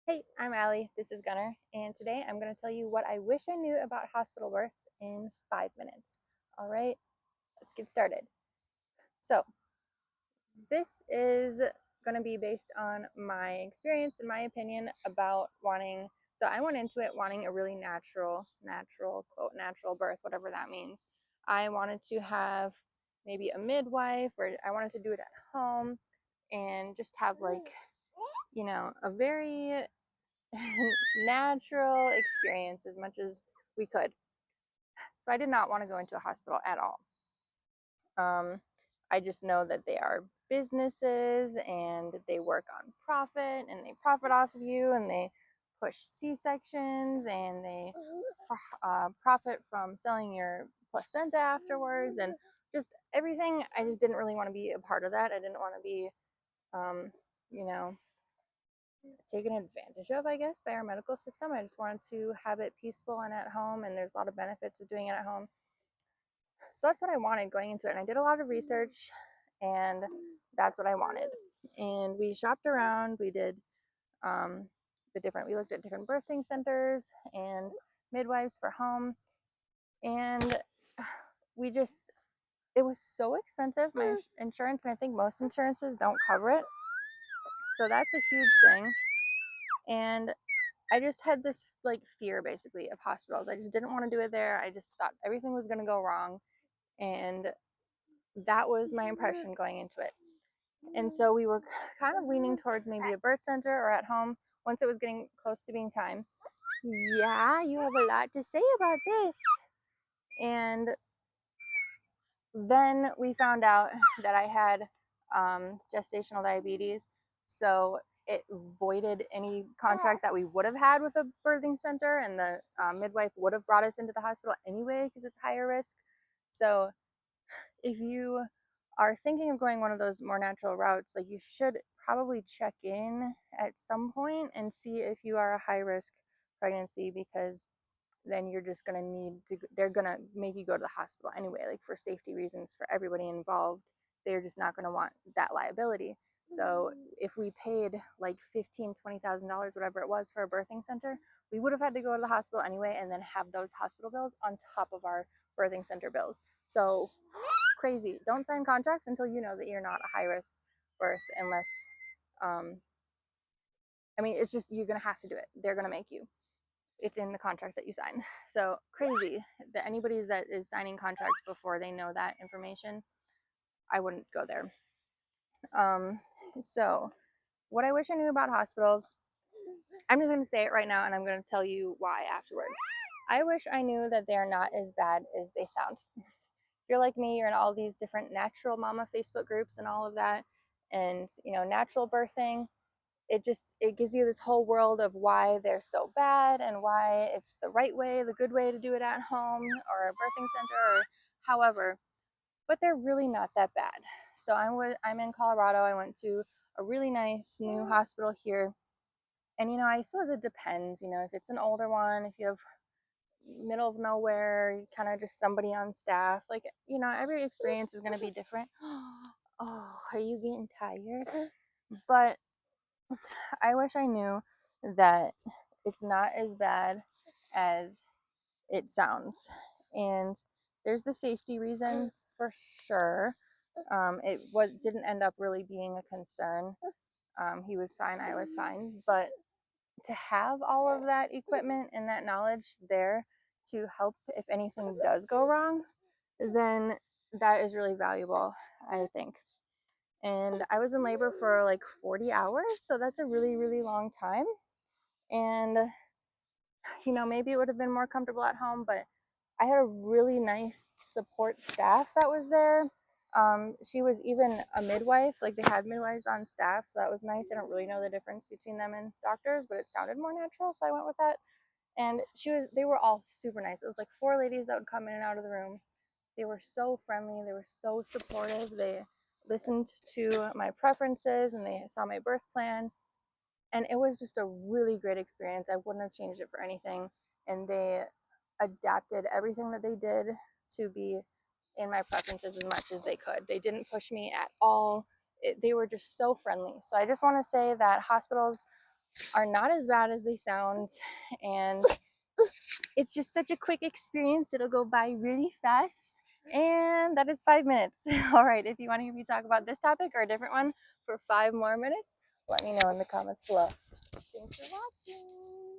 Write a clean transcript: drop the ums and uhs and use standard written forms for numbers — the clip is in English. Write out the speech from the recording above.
Hey, I'm Allie. This is Gunner, and today I'm going to tell you what I wish I knew about hospital births in 5 minutes. All right, let's get started. So, this is going to be based on my experience and my opinion about wanting. So, I went into it wanting a really quote, natural birth, whatever that means. I wanted to have maybe a midwife, or I wanted to do it at home and just have, like, a very natural experience as much as we could. So I did not want to go into a hospital at all. I just know that they are businesses and they work on profit and they profit off of you and they push C-sections and they profit from selling your placenta afterwards and just everything. I just didn't really want to be a part of that. I didn't want to be, um, you know, taken advantage of, I guess, by our medical system. I just wanted to have it peaceful and at home, and there's a lot of benefits of doing it at home. So that's what I wanted going into it. And I did a lot of research, and that's what I wanted. And we shopped around. We did um, we looked at different birthing centers and midwives for home, and we just, it was so expensive. My insurance, and I think most insurances don't cover it. So that's a huge thing. And I just had this like fear basically of hospitals. I just didn't want to do it there. I just thought everything was going to go wrong. And that was my impression going into it. And so we were kind of leaning towards maybe a birth center or at home once it was getting close to being time. Yeah, you have a lot to say about this. And then we found out that I had gestational diabetes. So it voided any contract that we would have had with a birthing center, and the midwife would have brought us into the hospital anyway because it's higher risk. So if you are thinking of going one of those more natural routes, like you should probably check in at some point and see if you are a high risk pregnancy, because then you're just going to need to, they're going to make you go to the hospital anyway, like for safety reasons for everybody involved. They're just not going to want that liability. So if we paid like $15,000, $20,000, whatever it was, for a birthing center, we would have had to go to the hospital anyway and then have those hospital bills on top of our birthing center bills. So crazy. Don't sign contracts until you know that you're not a high risk birth, unless um I mean, it's just, you're going to have to do it. They're going to make you. It's in the contract that you sign. So crazy that anybody that is signing contracts before they know that information, I wouldn't go there. Um, so what I wish I knew about hospitals, I'm just going to say it right now and I'm going to tell you why afterwards. I wish I knew that they're not as bad as they sound. If you're like me, you're in all these different natural mama Facebook groups and all of that, and natural birthing, it gives you this whole world of why they're so bad and why it's the right way, the good way to do it at home or a birthing center or however, but they're really not that bad. So I'm in Colorado. I went to a really nice new hospital here, and I suppose it depends. If it's an older one, if you have middle of nowhere, kind of just somebody on staff, like every experience is going to be different. Oh, are you getting tired? But I wish I knew that it's not as bad as it sounds. And there's the safety reasons for sure. It didn't end up really being a concern. He was fine, I was fine. But to have all of that equipment and that knowledge there to help if anything does go wrong, then that is really valuable, I think. And I was in labor for like 40 hours, so that's a really, really long time. And maybe it would have been more comfortable at home, but I had a really nice support staff that was there. She was even a midwife, like they had midwives on staff, so that was nice. I don't really know the difference between them and doctors, but it sounded more natural, so I went with that. And they were all super nice. It was like four ladies that would come in and out of the room. They were so friendly, they were so supportive. They listened to my preferences and they saw my birth plan, and it was just a really great experience. I wouldn't have changed it for anything. And they adapted everything that they did to be in my preferences as much as they could. They didn't push me at all. They were just so friendly. So I just want to say that hospitals are not as bad as they sound, and it's just such a quick experience. It'll go by really fast. And that is 5 minutes. All right, if you want to hear me talk about this topic or a different one for 5 more minutes, let me know in the comments below. Thanks for watching.